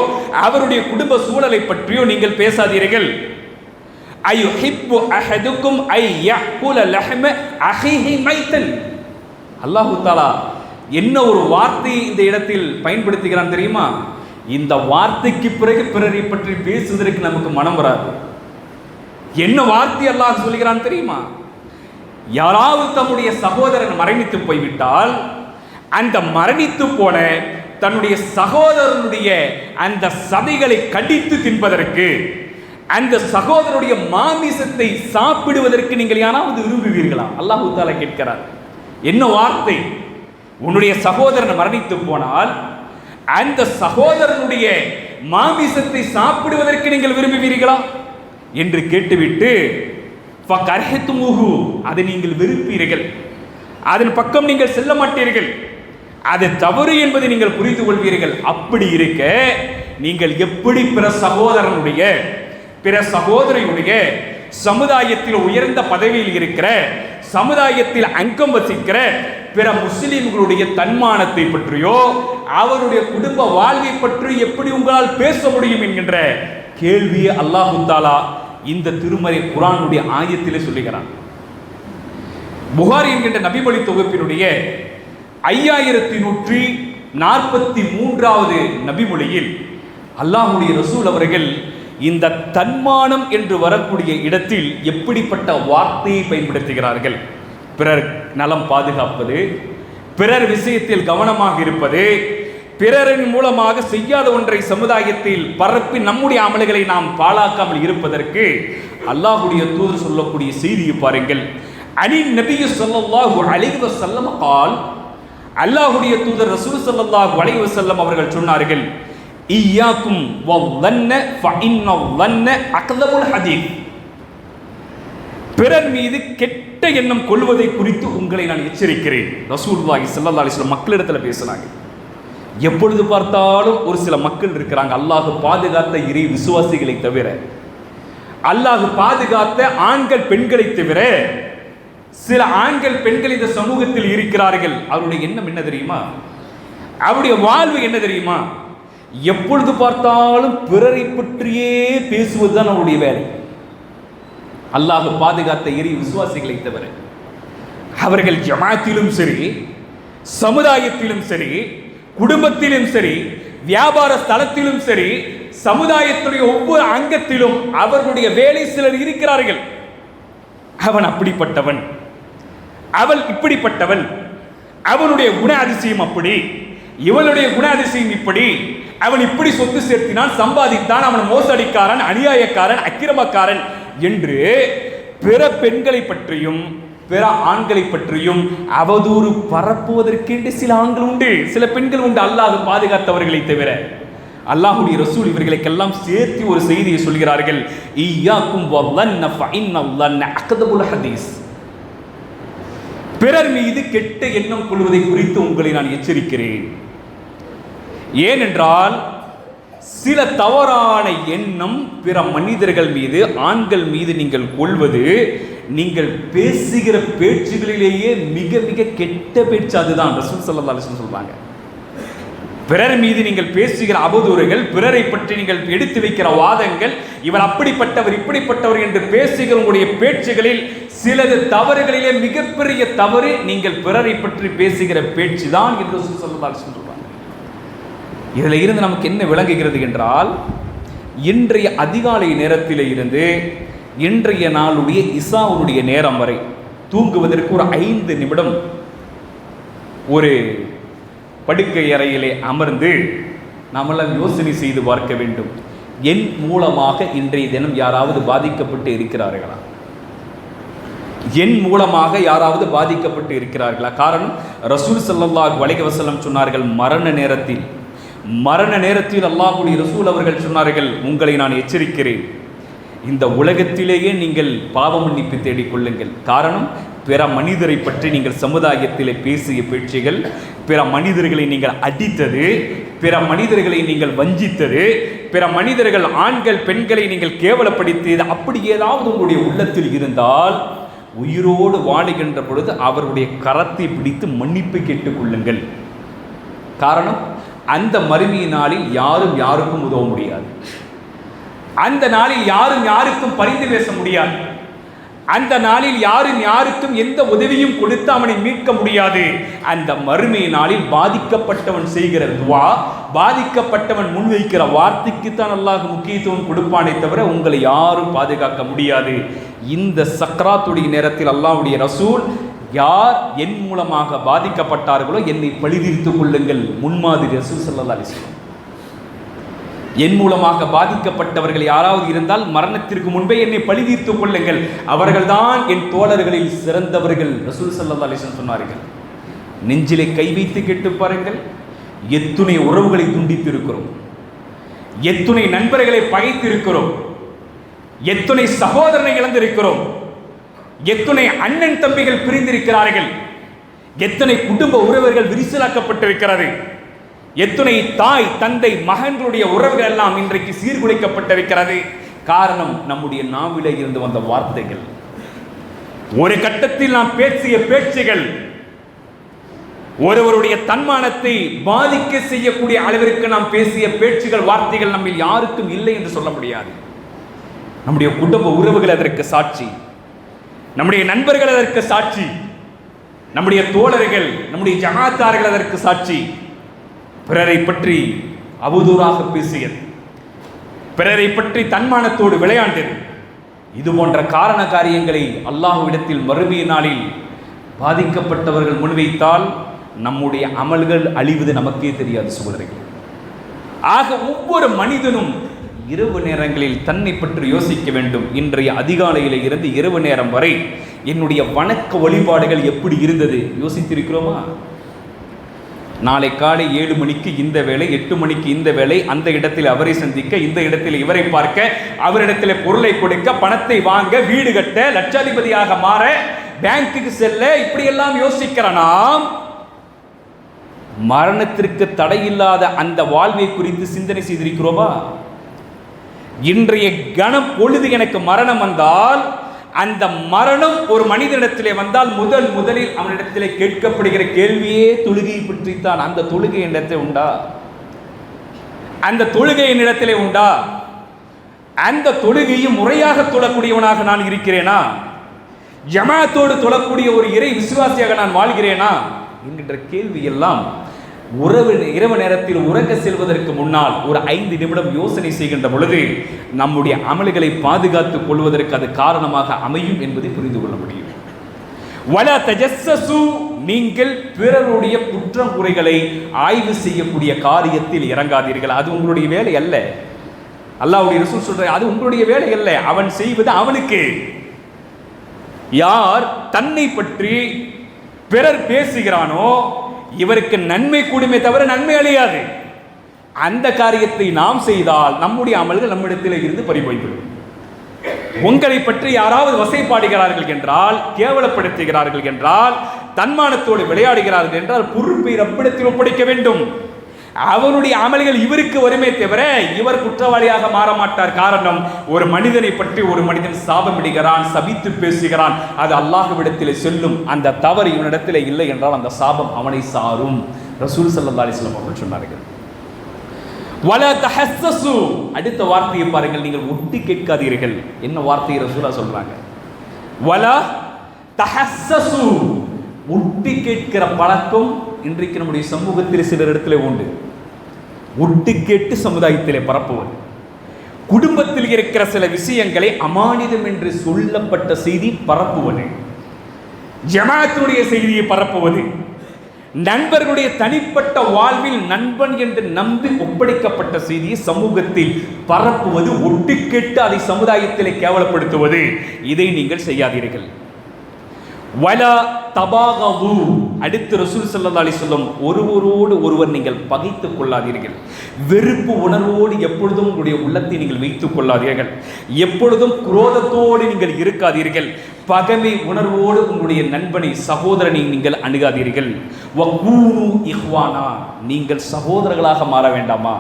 அவருடைய குடும்ப சூழலை பற்றியோ நீங்கள் பேசாதீர்கள். அயுஹிப்பு அஹதுக்கும் ஐ யஅகுல லஹம அஹீஹி மைத்தன், அல்லாஹ் தஆலா என்ன ஒரு வார்த்தையை இந்த இடத்தில் பயன்படுத்துகிறான் தெரியுமா? இந்த வார்த்தைக்கு பிறகு பிறரை பற்றி பேசுவதற்கு நமக்கு மனம் வராது. என்ன வார்த்தை அல்லாஹ் சொல்கிறான் தெரியுமா? யாராவது தம்முடைய சகோதரன் மரணித்து போய்விட்டால் அந்த மரணித்து போன தன்னுடைய சகோதரனுடைய அந்த சதைகளை கடித்து தின்பதற்கு, அந்த சகோதரனுடைய மாமிசத்தை சாப்பிடுவதற்கு நீங்கள் யாராவது விரும்புவீர்களா? அல்லாஹ் தஆலா கேட்கிறார். என்ன வார்த்தை? உன்னுடைய சகோதரன் மரணித்து போனால் அந்த சகோதரனுடைய மாமிசத்தை சாப்பிடுவதற்கு நீங்கள் விரும்புவீர்களா என்று கேட்டுவிட்டு, அதை நீங்கள் வெறுப்பீர்கள், அதன் பக்கம் நீங்கள் செல்ல மாட்டீர்கள், அது தவறு என்பதை நீங்கள் புரிந்து கொள்வீர்கள். அப்படி இருக்க நீங்கள் எப்படி பிற சகோதரனுடைய பிற சகோதரியுடைய சமுதாயத்தில் உயர்ந்த பதவியில் இருக்கிற, சமுதாயத்தில் அங்கம் வசிக்கிற பிற முஸ்லிம்களுடைய தன்மானத்தை பற்றியோ அவருடைய குடும்ப வாழ்வை பற்றி எப்படி உங்களால் பேச முடியும் என்கின்ற கேள்வியை அல்லாஹ் தஆலா இந்த திருமறை குர்ஆனுடைய ஆயத்திலே சொல்லுகிறான். புகாரி என்கின்ற நபிமொழி தொகுப்பினுடைய 5143வது நபிமொழியில் அல்லாஹ்வுடைய ரசூல் அவர்கள் இந்த தன்மானம் என்று வரக்கூடிய இடத்தில் எப்படிப்பட்ட வார்த்தையை பயன்படுத்துகிறார்கள்? பிறர் நலம் பாதுகாப்பது, பிறர் விஷயத்தில் கவனமாக இருப்பது, பிறரின் மூலமாக செய்யாத ஒன்றை சமுதாயத்தில் பரப்பி நம்முடைய அமல்களை நாம் பாழாக்காமல் இருப்பதற்கு அல்லாஹ்வுடைய தூதர் சொல்லக்கூடிய செய்தியை பாருங்கள். அனி நபி ஸல்லல்லாஹு அலைஹி வஸல்லம் قال, அல்லாஹ்வுடைய தூதர் ரசூல் ஸல்லல்லாஹு அலைஹி வஸல்லம் அவர்கள் சொன்னார்கள், இய்யாக்கும் வல்லன்ன ஃபஇன்னல்லன்ன அக்தபுல் ஹதீஸ். பிறர் மீது கெட்ட எண்ணம் கொள்வதை குறித்து உங்களை நான் எச்சரிக்கிறேன். ரசூலுல்லாஹி ஸல்லல்லாஹு அலைஹி வஸல்லம் மக்களிடத்தில் பேசுறாங்க. எப்பொழுது பார்த்தாலும் ஒரு சில மக்கள் இருக்கிறாங்க, அல்லாஹ் பாதுகாத்த இறை விசுவாசிகளை தவிர, அல்லாஹ் பாதுகாத்த ஆண்கள் பெண்களை தவிர சில ஆண்கள் பெண்கள் இந்த சமூகத்தில் இருக்கிறார்கள். அவருடைய எண்ணம் என்ன தெரியுமா? அவருடைய வாழ்வு என்ன தெரியுமா? எப்பொழுது பார்த்தாலும் பிறரை பற்றியே பேசுவதுதான் அவருடைய வேலை. அல்லாஹ் பாதுகாத்த இறை விசுவாசிகளை தவிர அவர்கள் ஜமாத்திலும் சரி, சமுதாயத்திலும் சரி, குடும்பத்திலும் சரி, வியாபார ஸ்தலத்திலும் சரி, சமுதாயத்துடைய ஒவ்வொரு அங்கத்திலும் அவர்களுடைய வேலை சிலர் இருக்கிறார்கள். அவன் அப்படிப்பட்டவன், அவள் இப்படிப்பட்டவன், அவனுடைய குண அதிசயம் அப்படி, இவனுடைய குண அதிசயம் இப்படி, அவன் இப்படி சொத்து சேர்த்தினான், சம்பாதித்தான், அவன் மோசடிக்காரன், அநியாயக்காரன், அக்கிரமக்காரன் என்று பிற பெண்களை பற்றியும் பிற ஆண்களை பற்றியும் அவதூறு பரப்புவதற்கென்று சில ஆண்கள் உண்டு, சில பெண்கள் உண்டு, அல்லாஹ் பாதுகாத்தவர்களை தவிர. அல்லாஹ்வுடைய ரசூல் இவர்களுக்கெல்லாம் சேர்த்து ஒரு செய்தியை சொல்கிறார்கள். இய்யாக்கும் வல்லன்ன ஃபஇன்னல்லன்ன அக்தபுல் ஹதீஸ். பிறர் மீது கெட்ட எண்ணம் கொள்வதை குறித்து உங்களை நான் எச்சரிக்கிறேன். ஏனென்றால் சில தவறான எண்ணம் பிற மனிதர்கள் மீது, ஆண்கள் மீது நீங்கள் கொள்வது, நீங்கள் பேசுகிற பேச்சுகளிலேயே மிக மிக கெட்ட பேச்சு அதுதான். ரசூல் ஸல்லல்லாஹு அலைஹி வஸல்லம் சொல்றாங்க, பிறர் மீது நீங்கள் பேசுகிற அவதூறுகள், பிறரை பற்றி நீங்கள் எடுத்து வைக்கிற வாதங்கள், இவர் அப்படிப்பட்டவர் இப்படிப்பட்டவர் என்று பேசுகிற உங்களுடைய பேச்சுகளில் சிலது தவறுகளிலே மிகப்பெரிய தவறு நீங்கள் பிறரை பற்றி பேசுகிற பேச்சு தான் என்று ரசூல் ஸல்லல்லாஹு அலைஹி வஸல்லம் சொல்றாங்க. இதில் இருந்து நமக்கு என்ன விளங்குகிறது என்றால், இன்றைய அதிகாலை நேரத்தில் இருந்து இன்றைய நாளுடைய இசாவுடைய நேரம் வரை தூங்குவதற்கு ஒரு 5 நிமிடம் ஒரு படுக்கை அறையிலே அமர்ந்து நாமெல்லாம் யோசனை செய்து பார்க்க வேண்டும். என் மூலமாக இன்றைய தினம் யாராவது பாதிக்கப்பட்டு இருக்கிறார்களா? என் மூலமாக யாராவது பாதிக்கப்பட்டு இருக்கிறார்களா? காரணம், ரசூல் ஸல்லல்லாஹு அலைஹி வஸல்லம் சொன்னார்கள், மரண நேரத்தில் அல்லாஹ்வுடைய ரசூல் அவர்கள் சொன்னார்கள், உங்களை நான் எச்சரிக்கிறேன், இந்த உலகத்திலேயே நீங்கள் பாவ மன்னிப்பு தேடிக்கொள்ளுங்கள். காரணம், பிற மனிதரை பற்றி நீங்கள் சமுதாயத்தில் பேசிய பேச்சுகள், பிற மனிதர்களை நீங்கள் அடித்தது, பிற மனிதர்களை நீங்கள் வஞ்சித்தது, பிற மனிதர்கள் ஆண்கள் பெண்களை நீங்கள் கேவலப்படுத்தியது, அப்படி ஏதாவது உங்களுடைய உள்ளத்தில் இருந்தால் உயிரோடு வாழுகின்ற பொழுது அவருடைய கரத்தை பிடித்து மன்னிப்பு கேட்டுக்கொள்ளுங்கள். காரணம், அந்த மறுமை நாளில் யாரும் யாருக்கும் உதவ முடியாது. அந்த நாளில் யாரும் யாருக்கும் பரிந்து பேச முடியாது. அந்த நாளில் யாரும் யாருக்கும் எந்த உதவியும் கொடுத்து அவனை மீட்க முடியாது. அந்த மறுமை நாளில் பாதிக்கப்பட்டவன் செய்கிற துவா, பாதிக்கப்பட்டவன் முன்வைக்கிற வார்த்தைக்குத்தான் அல்லாஹ் முக்கியத்துவம் கொடுப்பானே தவிர உங்களை யாரும் பாதுகாக்க முடியாது. இந்த சக்ராத்துடைய நேரத்தில் அல்லாஹ்வுடைய ரசூல், யார் என் மூலமாக பாதிக்கப்பட்டார்களோ என்னை பழிதீர்த்துக் கொள்ளுங்கள், முன்மாதிரி ரசூல் ஸல்லல்லாஹு அலைஹி வஸல்லம். என் மூலமாக பாதிக்கப்பட்டவர்கள் யாராவது இருந்தால் மரணத்திற்கு முன்பே என்னை பழிதீர்த்துக் கொள்ளுங்கள், அவர்கள்தான் என் தோழர்களில் சிறந்தவர்கள், ரசூல் ஸல்லல்லாஹு அலைஹி வஸல்லம் சொன்னார்கள். நெஞ்சிலே கை வைத்து கேட்டு பாருங்கள், எத்துணை உறவுகளை துண்டித்திருக்கிறோம், எத்துணை நண்பர்களை பகைத்திருக்கிறோம், எத்துணை சகோதரனை இழந்திருக்கிறோம், எத்துணை அண்ணன் தம்பிகள் பிரிந்திருக்கிறார்கள், எத்தனை குடும்ப உறவுகள் விரிசலாக்கப்பட்டிருக்கிறது, எத்துணை தாய் தந்தை மகன்களுடைய உறவுகள் எல்லாம் இன்றைக்கு சீர்குலைக்கப்பட்டிருக்கிறது. காரணம், நம்முடைய நாவிலே இருந்து வந்த வார்த்தைகள், ஒரு கட்டத்தில் நாம் பேசிய பேச்சுகள் ஒருவருடைய தன்மானத்தை பாதிக்க செய்யக்கூடிய அளவிற்கு நாம் பேசிய பேச்சுகள், வார்த்தைகள் நம்மில் யாருக்கும் இல்லை என்று சொல்ல முடியாது. நம்முடைய குடும்ப உறவுகள் அதற்கு சாட்சி, நம்முடைய நண்பர்கள் அதற்கு சாட்சி, நம்முடைய தோழர்கள் நம்முடைய ஜமாத்தார்கள் அதற்கு சாட்சி. பிறரை பற்றி அவதூறாக பேசியது, பிறரை பற்றி தன்மானத்தோடு விளையாண்டது, இது போன்ற காரண காரியங்களை அல்லாஹ்விடத்தில் மறுமை நாளில் பாதிக்கப்பட்டவர்கள் முன்வைத்தால் நம்முடைய அமல்கள் அழிவது நமக்கே தெரியாது சகோதரர்களே. ஆக ஒவ்வொரு மனிதனும் இரவு நேரங்களில் தன்னை பற்றி யோசிக்க வேண்டும். இன்றைய அதிகாலையில இருந்து இரவு நேரம் வரை என்னுடைய வணக்க வழிபாடுகள் எப்படி இருந்தது யோசித்திருக்கிறோமா? நாளை காலை 7 மணிக்கு இந்த வேலை, 8 மணிக்கு இந்த வேலை, அந்த இடத்தில் அவரை சந்திக்க, இந்த இடத்தில் இவரை பார்க்க, அவரிடத்தில் பொருளை கொடுக்க, பணத்தை வாங்க, வீடு கட்ட, லட்சாதிபதியாக மாற, பேங்குக்கு செல்ல, இப்படியெல்லாம் யோசிக்கிற நாம் மரணத்திற்கு தடையில்லாத அந்த வாழ்வை குறித்து சிந்தனை செய்திருக்கிறோமா? இன்றைய கணம் பொழுது எனக்கு மரணம் வந்தால், அந்த மரணம் ஒரு மனிதனிடத்திலே வந்தால் முதலில் அவனிடத்திலே கேட்கப்படுகிற கேள்வியே தொழுகையை பற்றித்தான். அந்த தொழுகை என்னிடத்தில் உண்டா? அந்த தொழுகை என்னிடத்திலே உண்டா? அந்த தொழுகையும் முறையாக தொழக்கூடியவனாக நான் இருக்கிறேனா? ஜமாத்தோடு தொழக்கூடிய ஒரு இறை விசுவாசியாக நான் வாழ்கிறேனா என்கின்ற கேள்வி எல்லாம் இரவு நேரத்தில் உறங்க செல்வதற்கு முன்னால் ஒரு 5 நிமிடம் யோசனை செய்கின்ற பொழுது நம்முடைய அமல்களை பாதுகாத்துக் கொள்வதற்கு அது காரணமாக அமையும் என்பதை புரிந்து கொள்ள முடியும். வலா தஜஸ்ஸசு, நீங்கள் பிறருடைய குற்றம் குறைகளை ஆய்வு செய்யக்கூடிய காரியத்தில் இறங்காதீர்கள். அது உங்களுடைய வேலை அல்ல. அல்லாஹ்வுடைய ரசூல் சொல்றார், அது உங்களுடைய வேலை அல்ல. அவன் செய்வது அவனுக்கு. யார் தன்னை பற்றி பிறர் பேசுகிறானோ இவருக்கு நன்மை கூடுமே தவிர நன்மை அழியாது. அந்த காரியத்தை நாம் செய்தால் நம்முடைய அமல்கள் நம்மிடத்தில் இருந்து பறிபோய்விடும். உங்களை பற்றி யாராவது வசைப்பாடுகிறார்கள் என்றால், கேவலப்படுத்துகிறார்கள் என்றால், தன்மானத்தோடு விளையாடுகிறார்கள் என்றால் பொறுப்பை ரப்பிடத்தில் ஒப்படைக்க வேண்டும். அவனுடைய அமல்கள் இவருக்கு வருமே தவிர இவர் குற்றவாளியாக மாற மாட்டார். காரணம், ஒரு மனிதனை பற்றி ஒரு மனிதன் சாபமிடுகிறான், சபித்து பேசுகிறான், அது அல்லாஹ்விடத்தில் செல்லும். அந்த தவறு இவனிடத்தில் இல்லை என்றால் அந்த சாபம் அவனை சாரும். ரசூல் ஸல்லல்லாஹு அலைஹி வஸல்லம் அவர்கள் சொன்னார்கள். வலா தஹஸ்ஸசு, அடுத்த வார்த்தையை பாருங்கள், நீங்கள் ஒட்டி கேட்காதீர்கள். என்ன வார்த்தையை ரசூலா சொல்றாங்க? வலா தஹஸ்ஸசு, ஒட்டி கேட்கிற பழக்கம் இன்றைக்கு நம்முடைய சமூகத்தில் சிலர் இடத்துல உண்டு. ஒட்டு கேட்டு சமுதாயத்திலே பரப்புவது, குடும்பத்தில் இருக்கிற சில விஷயங்களை அமானிதம் என்று சொல்லப்பட்ட செய்தி பரப்புவது, ஜமாத்துடைய செய்தியை பரப்புவது, நண்பர்களுடைய தனிப்பட்ட வாழ்வில் நண்பன் என்று நம்பி ஒப்படைக்கப்பட்ட செய்தியை சமூகத்தில் பரப்புவது, ஒட்டு கேட்டு அதை சமுதாயத்திலே கேவலப்படுத்துவது, இதை நீங்கள் செய்யாதீர்கள். வலா தபாகது, அடுத்து ரசூல் ஸல்லல்லாஹு அலைஹி வஸல்லம், ஒருவரோடு ஒருவர் நீங்கள் பகைத்துக் கொள்ளாதீர்கள். வெறுப்பு உணர்வோடு எப்பொழுதும் உங்களுடைய உள்ளத்தை நீங்கள் வைத்துக் கொள்ளாதீர்கள். எப்பொழுதும் குரோதத்தோடு நீங்கள் இருக்காதீர்கள். பகைமை உணர்வோடு உங்களுடைய நண்பனை, சகோதரனை நீங்கள் அணுகாதீர்கள். வகூனு இஹ்வானா, நீங்கள் சகோதரர்களாக மாற வேண்டாமா?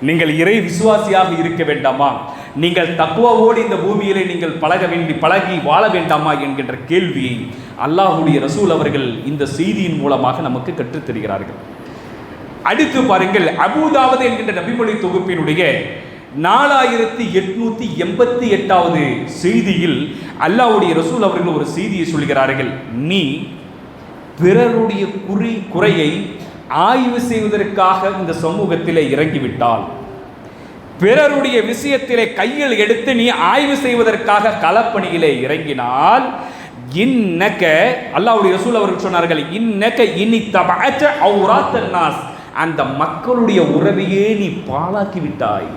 நீங்கள் இறை விசுவாசியாக இருக்க வேண்டாமா? நீங்கள் தக்வாவோடு இந்த பூமியிலே நீங்கள் பழகி வாழ வேண்டாமா என்கின்ற கேள்வியை அல்லாஹ்வுடைய ரசூல் அவர்கள் இந்த செய்தியின் மூலமாக நமக்கு கற்றுத் தருகிறார்கள். அடுத்து பாருங்கள், அபூதாவத் என்கின்ற நபிமொழி தொகுப்பினுடைய 4888வது செய்தியில் அல்லாஹ்வுடைய ரசூல் அவர்கள் ஒரு செய்தியை சொல்கிறார்கள். நீ பிறருடைய குறையை ஆய்வு செய்வதற்காக இந்த சமூகத்திலே இறங்கிவிட்டால், பிறருடைய விஷயத்திலே கையில் எடுத்து நீ ஆய்வு செய்வதற்காக களப்பணியிலே இறங்கினால், இன்னக, அல்லாஹ்வுடைய ரசூல் அவர்கள் சொன்னார்கள், இன்னக இனி தபஅத அவ்ராத்தன் நாஸ், அந்த மக்களுடைய உறவையே நீ பாழாக்கி விட்டாய்,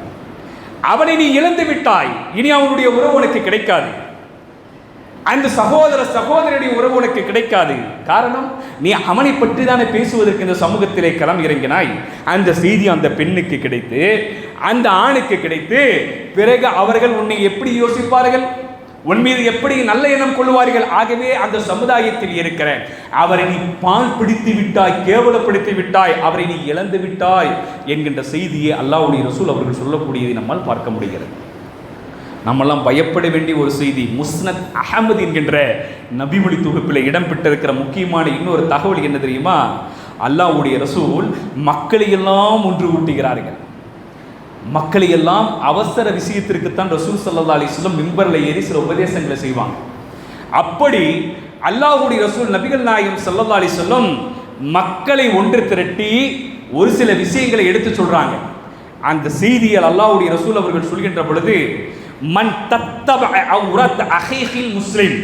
அவனை நீ இழந்து விட்டாய். இனி அவனுடைய உறவு உனக்கு கிடைக்காது, அந்த சகோதரனுடைய உறவு உனக்கு கிடைக்காது. காரணம், நீ அவனை பற்றி தானே பேசுவதற்கு இந்த சமூகத்திலே களம் இறங்கினாய். அந்த செய்தி அந்த பெண்ணுக்கு கிடைத்து, அந்த ஆணுக்கு கிடைத்து, பிறகு அவர்கள் உன்னை எப்படி யோசிப்பார்கள், உன் மீது எப்படி நல்ல எண்ணம் கொள்வார்கள். ஆகவே அந்த சமுதாயத்தில் இருக்கிற அவரை நீ பால் பிடித்து விட்டாய், கேவலப்படுத்தி விட்டாய், அவரை நீ இழந்து விட்டாய் என்கின்ற செய்தியை அல்லாஹ்வுடைய ரசூல் அவர்கள் சொல்லக்கூடியதை நம்மால் பார்க்க முடிகிறது. நம்மெல்லாம் பயப்பட வேண்டிய ஒரு செய்தி. முஸ்னத் அஹமது என்கின்ற நபிமொழி தொகுப்பில் இடம்பெற்றிருக்கிற முக்கியமான இன்னொரு தகவல் என்ன தெரியுமா? அல்லாஹ்வுடைய ரசூல் மக்களையெல்லாம் ஒன்று கூட்டுகிறார்கள். மக்களையெல்லாம் அவசர விஷயத்திற்குத்தான் ரசூல் ஸல்லல்லாஹு அலைஹி வஸல்லம் மிம்பரில் ஏறி சில உபதேசங்களை செய்வாங்க. அப்படி அல்லாஹ்வுடைய ரசூல் நபிகள் நாயகம் ஸல்லல்லாஹு அலைஹி வஸல்லம் மக்களை ஒன்று திரட்டி ஒரு சில விஷயங்களை எடுத்து சொல்றாங்க. அந்த செய்தியில் அல்லாஹ்வுடைய ரசூல் அவர்கள் சொல்கின்ற பொழுது, மன் தத்தபஅ அவ்ரத் அஹீஹில் முஸ்லிம்,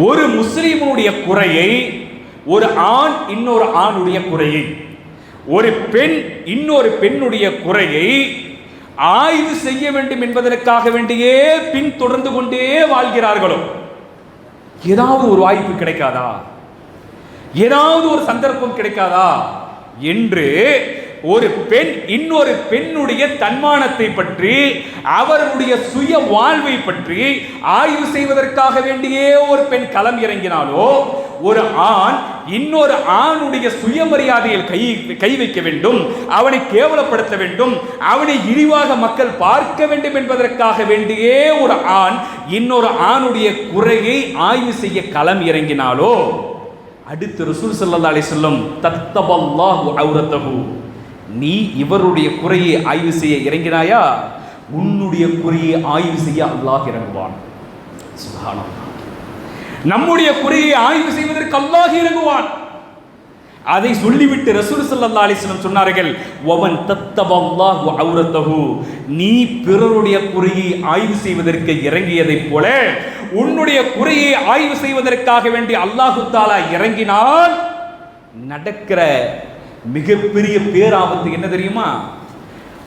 ஒரு முஸ்லிமுடைய குறையை, ஒரு ஆண் இன்னொரு ஆணுடைய குறையை, ஒரு பெண் இன்னொரு பெண்ணுடைய குறையை ஆய்வு செய்ய வேண்டும் என்பதற்காக வேண்டியே பின் தொடர்ந்து கொண்டே வாழ்கிறார்களோ, ஏதாவது ஒரு வாய்ப்பு கிடைக்காதா? ஏதாவது ஒரு சந்தர்ப்பம் கிடைக்காதா என்று ஒரு பெண் இன்னொரு பெண்ணுடைய தன்மானத்தை பற்றி, அவருடைய சுய வாழ்வை பற்றி ஆய்வு செய்வதற்காக வேண்டியே ஒரு பெண் களம் இறங்கினாலோ, ஒரு ஆண் இன்னொரு ஆணுடைய சுயமரியாதையில் கை வைக்க வேண்டும், அவனை கேவலப்படுத்த வேண்டும், அவனை இழிவாக மக்கள் பார்க்க வேண்டும் என்பதற்காக வேண்டியே ஒரு ஆண் இன்னொரு ஆணுடைய குறையை ஆய்வு செய்ய களம் இறங்கினாலோ, அடுத்து ரசூல் ஸல்லல்லாஹு அலைஹி வஸல்லம் தத்தபல்லாஹு அவ்ரத்தஹு, நீ இவருடைய குறையை ஆய்வு செய்ய இறங்கினாயா, உன்னுடைய குறையை ஆய்வு செய்ய அல்லாஹ் இறங்குவான். சுப்ஹானல்லாஹ். நம்முடைய குறையை ஆய்வு செய்வதற்கு அல்லாஹ் இறங்குவான். அதை சொல்லிவிட்டு ரசூல் ஸல்லல்லாஹு அலைஹி வஸல்லம் சொன்னார்கள், வமன் தத்தபல்லாஹு அவ்ரத்தஹு, நீ பிறருடைய குறையை ஆய்வு செய்வதற்கு இறங்கியதைப் போல உன்னுடைய குறையை ஆய்வு செய்வதற்காக வேண்டி அல்லாஹு தஆலா இறங்கினால் நடக்கிற மிகப்பெரிய பேராபத்து என்ன தெரியுமா?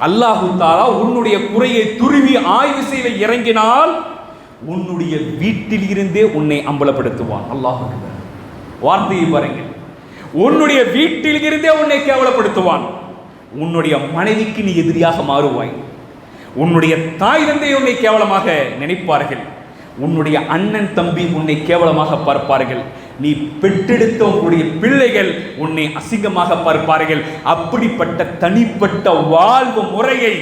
அல்லாஹு தஆலா உன்னுடைய குறையை துருவி ஆய்வு செய்ய இறங்கினால் உன்னுடைய வீட்டில் இருந்தே உன்னை அம்பலப்படுத்துவான். அல்லாஹ் அக்பர். வார்த்தையை பாருங்கள், உன்னுடைய வீட்டில் இருந்தே உன்னை கேவலப்படுத்துவான். உன்னுடைய மனைவிக்கு நீ எதிரியாக மாறுவாய். உன்னுடைய தாய் தந்தை உன்னை கேவலமாக நினைப்பார்கள். உன்னுடைய அண்ணன் தம்பி உன்னை கேவலமாக பார்ப்பார்கள். நீ பெற்றெடுத்த உன்னுடைய பிள்ளைகள் உன்னை அசிங்கமாக பார்ப்பார்கள். அப்படிப்பட்ட தனிப்பட்ட வாழ்வு முறையை,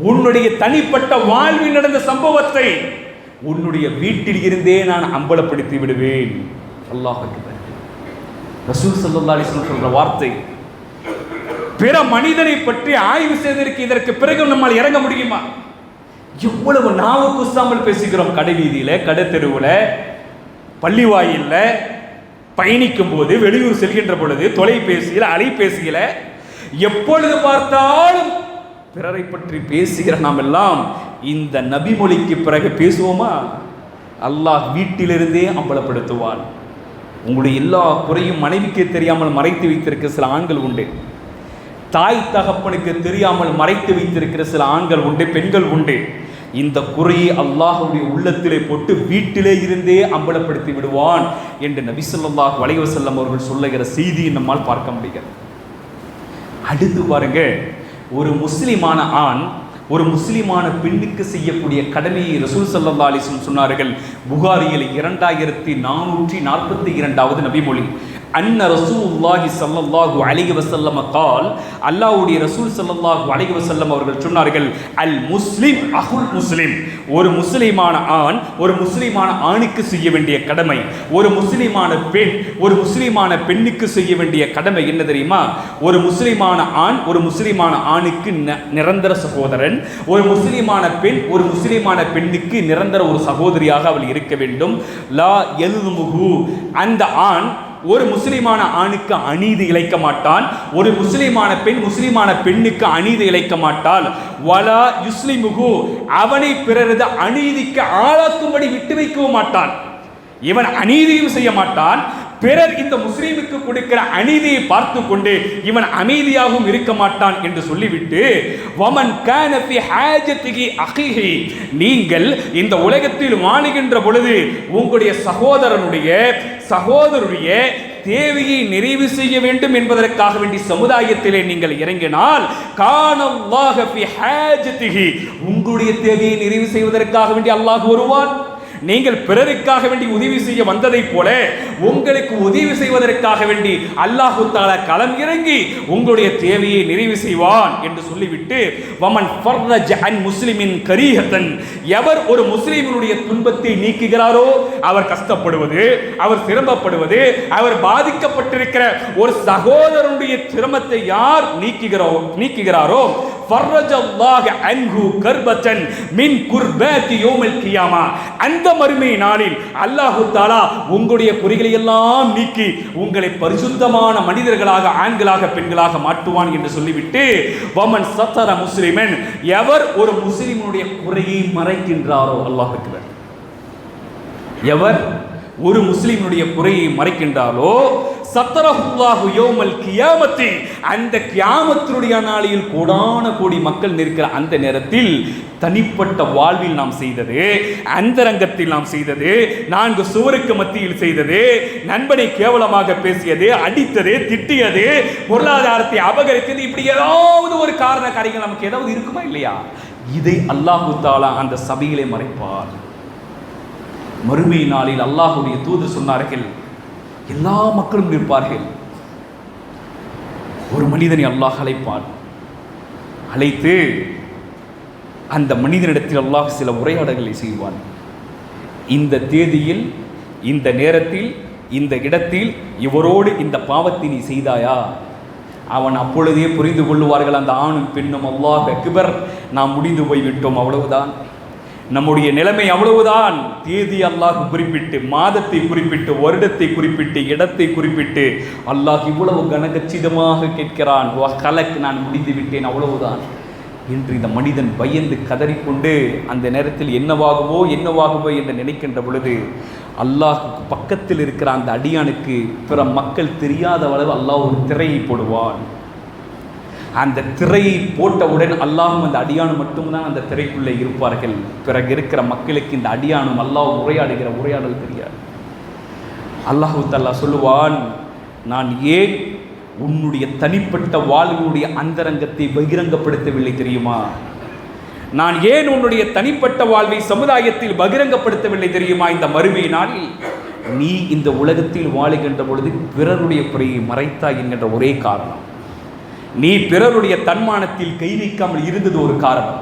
உன்னுடைய தனிப்பட்ட வாழ்வில் நடந்த சம்பவத்தை உன்னுடைய வீட்டில் இருந்தே நான் அம்பலப்படுத்தி விடுவேன். அல்லாஹ் அக்பர். ரசூல் ஸல்லல்லாஹு அலைஹி வஸல்லம் சொல்ற வார்த்தை. பிற மனிதனை பற்றி ஆய்வு செய்வதற்கு இதற்கு பிறகு நம்மால் இறங்க முடியுமா? எவ்வளவு நாவுக்கு உசாமல் பேசுகிறோம். கடை வீதியில, கடை தெருவுல, பள்ளி வாயில்ல, பயணிக்கும் போது, வெளியூர் செல்கின்ற பொழுது, தொலைபேசியில், அலைபேசியில, எப்பொழுது பார்த்தாலும் பிறரை பற்றி பேசுகிற நாம் எல்லாம் இந்த நபிமொழிக்கு பிறகு பேசுவோமா? அல்லாஹ் வீட்டிலிருந்தே அம்பலப்படுத்துவான். உங்களுடைய எல்லா குறையும் மனைவிக்கு தெரியாமல் மறைத்து வைத்திருக்கிற சில ஆண்கள் உண்டு. தாய் தகப்பனுக்கு தெரியாமல் மறைத்து வைத்திருக்கிற சில ஆண்கள் உண்டு, பெண்கள் உண்டு. இந்த குறையை அல்லாஹ்வுடைய உள்ளத்திலே போட்டு வீட்டிலே இருந்தே அம்பலப்படுத்தி விடுவான் என்று நபி ஸல்லல்லாஹு அலைஹி வஸல்லம் அவர்கள் சொல்லுகிற செய்தியை நம்மால் பார்க்க முடிகிறது. அடுத்து பாருங்க, ஒரு முஸ்லிமான ஆண் ஒரு முஸ்லிமான பெண்ணுக்கு செய்யக்கூடிய கடமையை ரசூல் ஸல்லல்லாஹு அலைஹி வஸல்லம் சொன்னார்கள். புகாரியில் 2442வது நபிமொழி. அன்ன ரசூலுல்லாஹி ஸல்லல்லாஹு அலைஹி வஸல்லம் قال, அல்லாஹ்வுடைய ரசூல் ஸல்லல்லாஹு அலைஹி வஸல்லம் அவர்கள் சொன்னார்கள், அல் முஸ்லிம் அஹுல் முஸ்லிம், ஒரு முஸ்லிமான ஆண் ஒரு முஸ்லிமான ஆணுக்கு செய்ய வேண்டிய கடமை, ஒரு முஸ்லிமான பெண் ஒரு முஸ்லிமான பெண்ணுக்கு செய்ய வேண்டிய கடமை என்ன தெரியுமா? ஒரு முஸ்லிமான ஆண் ஒரு முஸ்லிமான ஆணுக்கு நிரந்தர சகோதரன், ஒரு முஸ்லிமான பெண் ஒரு முஸ்லிமான பெண்ணுக்கு நிரந்தர ஒரு சகோதரியாக அவள் இருக்க வேண்டும். லா யல்முஹு, அந்த ஆண் ஒரு முஸ்லிமான ஆணுக்கு அநீதி இழைக்க மாட்டான், ஒரு முஸ்லிமான பெண் முஸ்லிமான பெண்ணுக்கு அநீதி இழைக்க மாட்டாள். வலா யுஸ்லிமுஹு, அவனை பிறரது அநீதிக்கு ஆளாக்கும்படி விட்டு வைக்கவும் மாட்டான். இவன் அநீதியும் செய்ய மாட்டான், பிறர் இந்த முஸ்லீமுக்கு கொடுக்கிற அநீதியை பார்த்து கொண்டு இவன் அமைதியாகவும் இருக்க மாட்டான் என்று சொல்லிவிட்டு, வமன் கான ஃபி ஹாஜத்திஹி அஹீஹி, நீங்கள் இந்த உலகத்தில் வாழுகின்ற பொழுது உங்களுடைய சகோதரருடைய தேவையை நிறைவு செய்ய வேண்டும் என்பதற்காக வேண்டி சமுதாயத்திலே நீங்கள் இறங்கினால், கானல்லாஹ ஃபி ஹாஜத்திஹி, உங்களுடைய தேவையை நிறைவு செய்வதற்காக வேண்டி அல்லாஹ் வருவான். நீங்கள் பிறருக்காக வேண்டி உதவி செய்ய வந்ததை போல உங்களுக்கு உதவி செய்வதற்காக வேண்டி அல்லாஹ் தஆலா களம் இறங்கி உங்களுடைய தேவையை நிறைவு செய்வான் என்று சொல்லிவிட்டு, வமன் ஃபர்ரஜ அன் முஸ்லிமின் கரீஹத்தன், எவர் ஒரு முஸ்லிமினுடைய துன்பத்தை நீக்குகிறாரோ, அவர் கஷ்டப்படுவது, அவர் சிரமப்படுவது, அவர் பாதிக்கப்பட்டிருக்கிற ஒரு சகோதரனுடைய சிரமத்தை யார் நீக்குகிறாரோ, ஃபர்ரஜல்லாஹு அன்ஹு கர்பத்தன் மின் குர்பாத்தி யௌமில் கியாமா, அந்த மறுமை நாளில் அல்லாஹ் தஆலா உங்களுடைய குறைகளை எல்லாம் நீக்கி உங்களை பரிசுத்தமான மனிதர்களாக, ஆண்களாக, பெண்களாக மாற்றுவான் என்று சொல்லிவிட்டு, வமன் சத்தர முஸ்லிமன், எவர் ஒரு முஸ்லிமுடைய குறையை மறைக்கின்றாரோ, அல்லாஹ் அக்பர், எவர் ஒரு முஸ்லிமுடைய குறையை மறைக்கின்றாரோ, சத்தரஹுல்லாஹு யௌமல் கியாமத்தி, அந்த கியாமத்துடைய நாளில் கோடான கோடி மக்கள் நிற்கிற அந்த நேரத்தில் தனிப்பட்ட வாழ்வில் நாம் செய்தது, அந்தரங்கத்தில் நாம் செய்தது, 4 சுவருக்கு மத்தியில் செய்தது, நண்பனை கேவலமாக பேசியது, அடித்தது, திட்டியது, பொருளாதாரத்தை அபகரித்தது, இப்படி ஏதாவது ஒரு காரண காரியங்கள் நமக்கு ஏதாவது இருக்குமா இல்லையா? இதை அல்லாஹு தஆலா அந்த சபையிலே மறைப்பார். மறுமை நாளில் அல்லாஹ்வுடைய தூதர் சொன்னார்கள், எல்லா மக்களும் நிற்பார்கள். ஒரு மனிதனை அல்லாஹ் அழைப்பான். அழைத்து அந்த மனிதனிடத்தில் அல்லாஹ் சில உரையாடல்களை செய்வான். இந்த தேதியில், இந்த நேரத்தில், இந்த இடத்தில் இவரோடு இந்த பாவத்தை நீ செய்தாயா? அவன் அப்பொழுதே புரிந்து கொள்ளுவார்கள், அந்த ஆணும் பெண்ணும், அல்லாஹ் அக்பர், நாம் முடிந்து போய்விட்டோம், அவ்வளவுதான், நம்முடைய நிலைமை அவ்வளவுதான். தேதி அல்லாஹ் குறிப்பிட்டு, மாதத்தை குறிப்பிட்டு, வருடத்தை குறிப்பிட்டு, இடத்தை குறிப்பிட்டு அல்லாஹ் இவ்வளவு கனகச்சிதமாக கேட்கிறான், நான் முடிந்து விட்டேன், அவ்வளவுதான் என்று இந்த மனிதன் பயந்து கதறிக்கொண்டு அந்த நேரத்தில் என்னவாகுவோ என்னவாகுவோ என்று நினைக்கின்ற பொழுது அல்லாஹ் பக்கத்தில் இருக்கிற அந்த அடியானுக்கு பிற மக்கள் தெரியாத அளவு அல்லாஹ் ஒரு திரையை போடுவான். அந்த திரையை போட்டவுடன் அல்லாஹும் அந்த அடியானும் மட்டும்தான் அந்த திரைக்குள்ளே இருப்பார்கள். பிறகு இருக்கிற மக்களுக்கு இந்த அடியானும் அல்லாஹ் உரையாடுகிற உரையாடல் தெரியாது. அல்லாஹு தஆலா சொல்லுவான், நான் ஏன் உன்னுடைய தனிப்பட்ட வாழ்வினுடைய அந்தரங்கத்தை பகிரங்கப்படுத்தவில்லை தெரியுமா? நான் ஏன் உன்னுடைய தனிப்பட்ட வாழ்வை சமுதாயத்தில் பகிரங்கப்படுத்தவில்லை தெரியுமா? இந்த மறுமை நாளில் நீ இந்த உலகத்தில் வாழுகின்ற பொழுது பிறருடைய குறையை மறைத்தாய் என்கின்ற ஒரே காரணம், நீ பிறருடைய தன்மானத்தில் கை வைக்காமல் இருந்தது ஒரு காரணம்,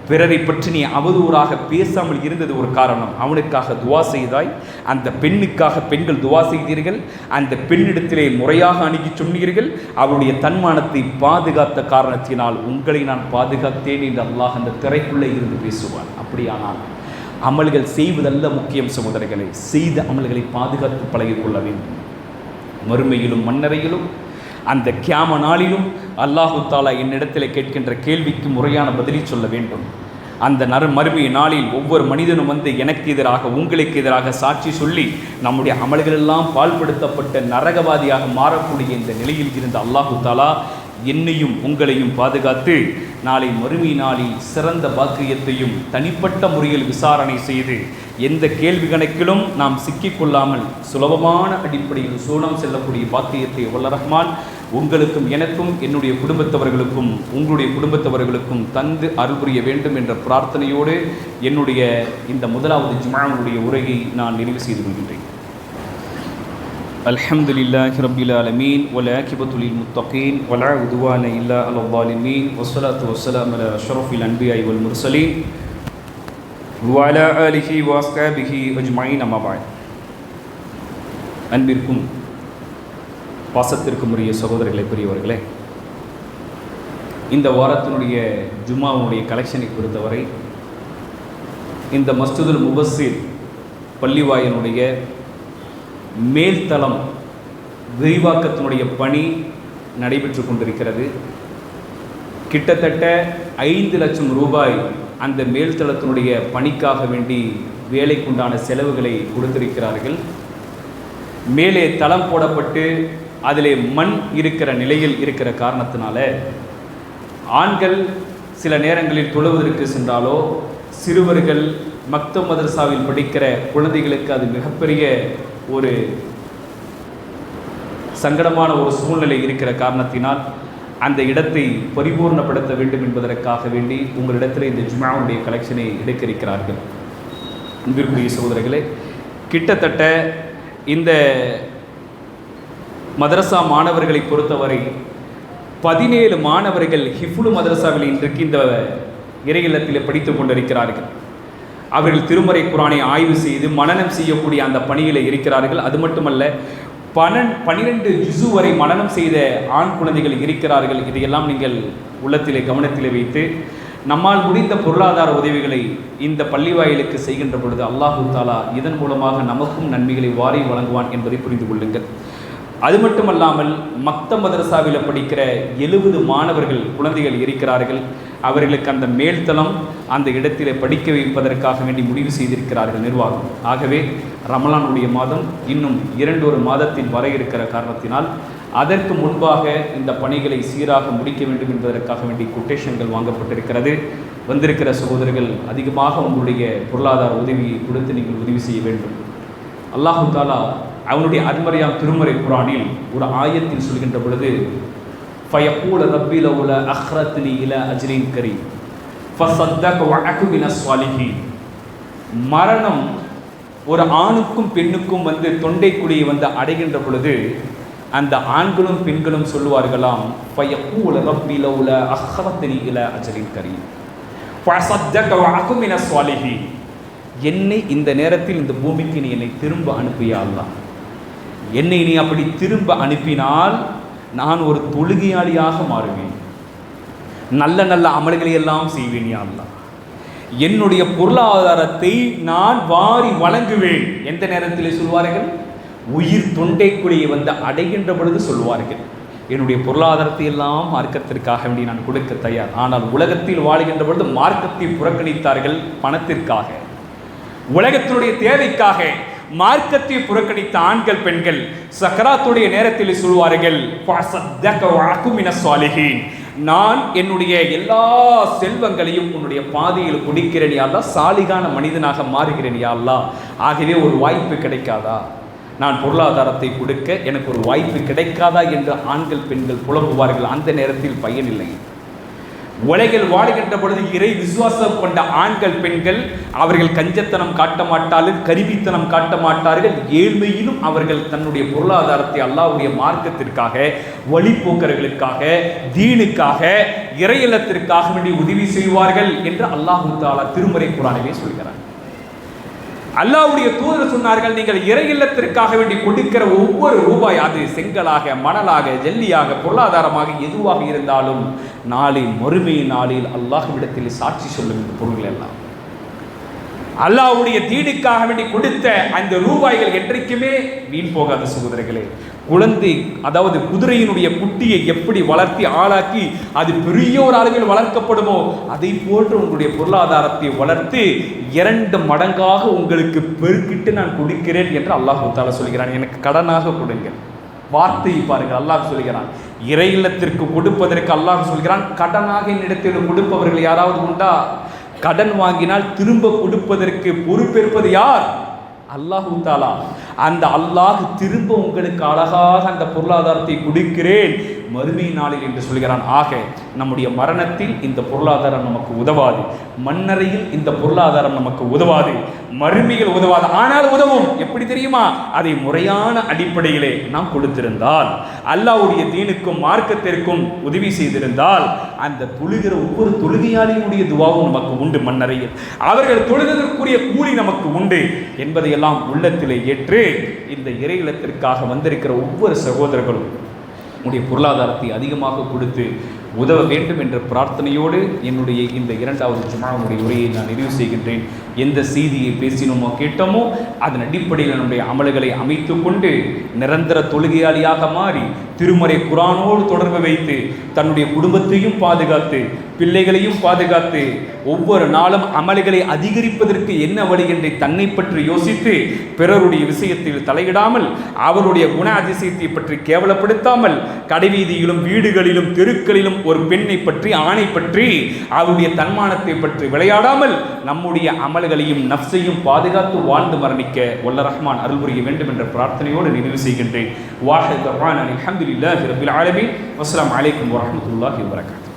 பிறரை பற்றி நீ அவதூறாக பேசாமல் இருந்தது ஒரு காரணம். அவனுக்காக துவா செய்தாய், அந்த பெண்ணுக்காக பெண்கள் துவா செய்தீர்கள், அந்த பெண்ணிடத்திலே முறையாக அணுகி சொன்னீர்கள், அவருடைய தன்மானத்தை பாதுகாத்த காரணத்தினால் உங்களை நான் பாதுகாத்தேன் என்று அல்லாஹ் அந்த திரைக்குள்ளே இருந்து பேசுவான். அப்படியானால் அமல்கள் செய்வதல்ல முக்கியம் சகோதரர்களை, செய்த அமல்களை பாதுகாத்து பழகிக்கொள்ள வேண்டும். மறுமையிலும் மன்னரையிலும் அந்த கியாம நாளிலும் அல்லாஹு தஆலா என்னிடத்தில் கேட்கின்ற கேள்விக்கு முறையான பதிலை சொல்ல வேண்டும். அந்த மறுமை நாளில் ஒவ்வொரு மனிதனும் வந்து எனக்கு எதிராக, உங்களுக்கு எதிராக சாட்சி சொல்லி நம்முடைய அமல்களெல்லாம் பாழ்படுத்தப்பட்ட நரகவாதியாக மாறக்கூடிய இந்த நிலையில் இருந்த அல்லாஹு தஆலா என்னையும் உங்களையும் பாதுகாத்து நாளை மறுமை நாளில் சிறந்த பாக்கியத்தையும் தனிப்பட்ட முறையில் விசாரணை செய்து எந்த கேள்வி கணக்கிலும் நாம் சிக்கிக்கொள்ளாமல் சுலபமான அடிப்படையில் சூனம் செல்லக்கூடிய பாக்கியத்தை வல்ல ரஹ்மான் உங்களுக்கும் எனக்கும் என்னுடைய குடும்பத்தவர்களுக்கும் உங்களுடைய குடும்பத்தவர்களுக்கும் தந்து அருள் புரிய வேண்டும் என்ற பிரார்த்தனையோடு என்னுடைய இந்த முதலாவது ஜும்ஆவுடைய உரையை நான் நிறைவு செய்து கொள்கின்றேன். அல்ஹம்துலில்லாஹி ரப்பில் ஆலமீன் வல் ஆகிபத்து லில் முத்தகீன் வலா உதுவான இல்லா அலல் ஸாலிமீன் வஸ்ஸலாத்து வஸ்ஸலாமு அலா அஷ்ரஃபில் அன்பியாஇ வல் முர்ஸலீன் வ அலா ஆலிஹி வ அஸ்ஹாபிஹி அஜ்மஈன் அம்மா பஅத். அன்பிற்கும் பாசத்திற்கும் உரிய சகோதரர்களே, பெரியவர்களே, இந்த வாரத்தினுடைய ஜும்மாவுடைய கலெக்ஷனை பொறுத்தவரை இந்த மஸ்ஜிதுல் முபஸ்ஸிர் பள்ளிவாயனுடைய மேல்தளம் விரிவாக்கத்தினுடைய பணி நடைபெற்று கொண்டிருக்கிறது. கிட்டத்தட்ட 5 லட்சம் ரூபாய் அந்த மேல்தளத்தினுடைய பணிக்காக வேண்டி வேலைக்குண்டான செலவுகளை கொடுத்திருக்கிறார்கள். மேலே தளம் போடப்பட்டு அதிலே மண் இருக்கிற நிலையில் இருக்கிற காரணத்தினால ஆண்கள் சில நேரங்களில் தொழுவதற்கு சென்றாலோ, சிறுவர்கள் மக்தப் மதரசாவில் படிக்கிற குழந்தைகளுக்கு அது மிகப்பெரிய ஒரு சங்கடமான ஒரு சூழ்நிலை இருக்கிற காரணத்தினால் அந்த இடத்தை பரிபூர்ணப்படுத்த வேண்டும் என்பதற்காக வேண்டி உங்களிடத்தில் இந்த ஜும்ஆவுடைய கலெக்ஷனை எடுக்க இருக்கிறார்கள். அன்பிற்குரிய சகோதரர்களே, கிட்டத்தட்ட இந்த மதரசா மாணவர்களை பொறுத்தவரை 17 மாணவர்கள் ஹிஃபுல் மதரசாவில் இன்றைக்கு இந்த இறை இல்லத்தில் படித்து கொண்டிருக்கிறார்கள். அவர்கள் திருமறை குர்ஆனை ஆய்வு செய்து மனனம் செய்யக்கூடிய அந்த பணியில் இருக்கிறார்கள். அது மட்டுமல்ல, 12 ஜுஸு வரை மனனம் செய்த ஆண் குழந்தைகள் இருக்கிறார்கள். இதையெல்லாம் நீங்கள் உள்ளத்திலே கவனத்திலே வைத்து நம்மால் முடிந்த பொருளாதார உதவிகளை இந்த பள்ளிவாயிலுக்கு செய்கின்ற பொழுது அல்லாஹு தஆலா இதன் மூலமாக நமக்கும் நன்மைகளை வாரி வழங்குவான் என்பதை புரிந்து கொள்ளுங்கள். அது மட்டுமல்லாமல் மக்தப் மதரசாவில் படிக்கிற 70 மாணவர்கள் குழந்தைகள் இருக்கிறார்கள். அவர்களுக்கு அந்த மேல்தளம் அந்த இடத்திலே படிக்க வைப்பதற்காக வேண்டி முடிவு செய்திருக்கிறார்கள் நிர்வாகம். ஆகவே ரமலானுடைய மாதம் இன்னும் 2 மாதத்தில் வர இருக்கிற காரணத்தினால் அதற்கு முன்பாக இந்த பணிகளை சீராக முடிக்க வேண்டும் என்பதற்காக வேண்டி கொட்டேஷன்கள் வாங்கப்பட்டிருக்கிறது. வந்திருக்கிற சகோதரர்கள் அதிகமாக உங்களுடைய பொருளாதார உதவியை கொடுத்து நீங்கள் உதவி செய்ய வேண்டும். அல்லாஹு தாலா அவனுடைய அருமறையாம் திருமறை குரானில் ஒரு ஆயத்தில் சொல்கின்ற பொழுது, ஃபயக்கூல ரப்பி லவுலா அக்ரத்னி இலா அஜ்ரின் கரீம் ஃபஸத்தக வஅகு மினஸ் ஸாலிஹீன். மரணம் ஒரு ஆணுக்கும் பெண்ணுக்கும் தொண்டைக்குழியை அடைகின்ற பொழுது அந்த ஆண்களும் பெண்களும் சொல்லுவார்களாம், ஃபயக்கூல ரப்பி லவுலா அக்ரத்னி இலா அஜ்ரின் கரீம் ஃபஸத்தக வஅகு மினஸ் ஸாலிஹீன். என்னை இந்த நேரத்தில் இந்த பூமிக்கு நீ என்னை திரும்ப அனுப்பியா அல்லாஹ், என்னை நீ அப்படி திரும்ப அனுப்பினால் நான் ஒரு தொழுகையாளியாக மாறுவேன், நல்ல நல்ல அமல்களை எல்லாம் செய்வேன் யா அல்லாஹ், என்னுடைய பொருளாதாரத்தை நான் வாரி வழங்குவேன். எந்த நேரத்தில் சொல்வார்கள்? உயிர் தொண்டைக்குழியை அடைகின்ற பொழுது சொல்வார்கள், என்னுடைய பொருளாதாரத்தை எல்லாம் மார்க்கத்திற்காக வேண்டி நான் கொடுக்க தயார். ஆனால் உலகத்தில் வாழ்கின்ற பொழுது மார்க்கத்தை புறக்கணித்தார்கள் பணத்திற்காக, உலகத்தினுடைய தேவைக்காக மார்க்கத்தை புறக்கணித்த ஆண்கள் பெண்கள் சக்கராத்துடைய நேரத்தில் சொல்வார்கள், நான் என்னுடைய எல்லா செல்வங்களையும் உன்னுடைய பாதையில் கொடுக்கிறேன் யா அல்லாஹ், சாலிகான மனிதனாக மாறுகிறேன் யா அல்லாஹ். ஆகவே ஒரு வாய்ப்பு கிடைக்காதா, நான் பொருளாதாரத்தை கொடுக்க எனக்கு ஒரு வாய்ப்பு கிடைக்காதா என்று ஆண்கள் பெண்கள் புலம்புவார்கள். அந்த நேரத்தில் பயனில்லை. உலகில் வாழுகின்ற பொழுது இறை விசுவாசம் கொண்ட ஆண்கள் பெண்கள் அவர்கள் கஞ்சத்தனம் காட்ட மாட்டார்கள், கருவித்தனம் காட்ட மாட்டார்கள். ஏழ்மையிலும் அவர்கள் தன்னுடைய பொருளாதாரத்தை அல்லாஹ்வுடைய மார்க்கத்திற்காக, வழிபோக்கர்களுக்காக, தீனுக்காக, இறையில்லத்திற்காக வேண்டி உதவி செய்வார்கள் என்று அல்லாஹ் தஆலா திருமறை குர்ஆனிலே சொல்கிறார். அல்லாஹ்வுடைய தூதர் சொன்னார்கள், நீங்கள் இறை இல்லத்திற்காக வேண்டி கொடுக்கிற ஒவ்வொரு ரூபாய், அது செங்கலாக, மணலாக, ஜல்லியாக, பொருளாதாரமாக எதுவாக இருந்தாலும் நாளை மறுமை நாளில் அல்லாஹ்விடத்தில் சாட்சி சொல்லும் இந்த பொருள்கள் எல்லாம். அல்லாஹ்வுடைய தீனுக்காக வேண்டி கொடுத்த அந்த ரூபாய்கள் என்றைக்குமே வீண் போகாத சகோதரர்களே. குழந்தை, அதாவது குதிரையினுடைய குட்டியை எப்படி வளர்த்தி ஆளாக்கி அது பெரிய ஒரு அளவில் வளர்க்கப்படுமோ அதை போன்று உங்களுடைய பொருளாதாரத்தை வளர்த்து 2 மடங்காக உங்களுக்கு பெருக்கிட்டு நான் கொடுக்கிறேன் என்று அல்லாஹ் தஆலா சொல்கிறான். எனக்கு கடனாக கொடுங்க. வார்த்தையை பாருங்கள், அல்லாஹ் சொல்கிறான். இறை இல்லத்திற்கு கொடுப்பதற்கு அல்லாஹ் சொல்கிறான், கடனாக என்னிடத்தில் கொடுப்பவர்கள் யாராவது உண்டா? கடன் வாங்கினால் திரும்ப கொடுப்பதற்கு பொறுப்பேற்பது யார்? அல்லாஹு தஆலா. அந்த அல்லாஹ் திரும்ப உங்களுக்கு அழகாக அந்த பொருளாதாரத்தை கொடுக்கிறேன் மறுமை நாளில் என்று சொல்கிறான். ஆக நம்முடைய மரணத்தில் இந்த பொருளாதாரம் நமக்கு உதவாது, மண்ணறையில் இந்த பொருளாதாரம் நமக்கு உதவாது, மறுமையில் உதவாது. ஆனால் உதவும். எப்படி தெரியுமா? அதை முறையான அடிப்படையிலே நாம் கொடுத்திருந்தால், அல்லாஹ்வுடைய தீனுக்கும் மார்க்கத்திற்கும் உதவி செய்திருந்தால், அந்த தொழுகிற ஒவ்வொரு தொழுகையாளியுடைய துவாவும் நமக்கு உண்டு. மண்ணறையில் அவர்கள் தொழுவதற்குரிய கூலி நமக்கு உண்டு என்பதையெல்லாம் உள்ளத்திலே ஏற்று இந்த இறை இல்லத்திற்காக வந்திருக்கிற ஒவ்வொரு சகோதரர்களும் உடைய பொருளாதாரத்தை அதிகமாக கொடுத்து உதவ வேண்டும் என்ற பிரார்த்தனையோடு என்னுடைய இந்த 2வது ஜும்ஆவுடைய உரையை நான் நிறைவு செய்கின்றேன். எந்த செய்தியை பேசினோமோ கேட்டோமோ அதன் அடிப்படையில் நம்முடைய அமல்களை அமைத்து கொண்டு நிரந்தர தொழுகையாளியாக மாறி திருமறை குர்ஆனோடு தொடர்பு வைத்து தன்னுடைய குடும்பத்தையும் பாதுகாத்து பிள்ளைகளையும் பாதுகாத்து ஒவ்வொரு நாளும் அமல்களை அதிகரிப்பதற்கு என்ன வழி என்று தன்னை பற்றி யோசித்து பிறருடைய விஷயத்தில் தலையிடாமல் அவருடைய குண அதிசயத்தை பற்றி கேவலப்படுத்தாமல் கடைவீதியிலும் வீடுகளிலும் தெருக்களிலும் ஒரு பெண்ணை பற்றி ஆணை பற்றி அவருடைய தன்மானத்தை பற்றி விளையாடாமல் நம்முடைய அமல்களையும் நஃப்ஸையும் பாதுகாத்து வாழ்ந்து மரணிக்க வல்ல ரஹ்மான் அருள் புரிய வேண்டும் என்ற பிரார்த்தனையோடு நிறைவு செய்கின்றேன். வாஹித் தஅவானா அல்ஹம்துலில்லாஹி ரப்பில் ஆலமீன். வஸ்ஸலாமு அலைக்கும் வரஹ்மத்துல்லாஹி வபரகாத்துஹு.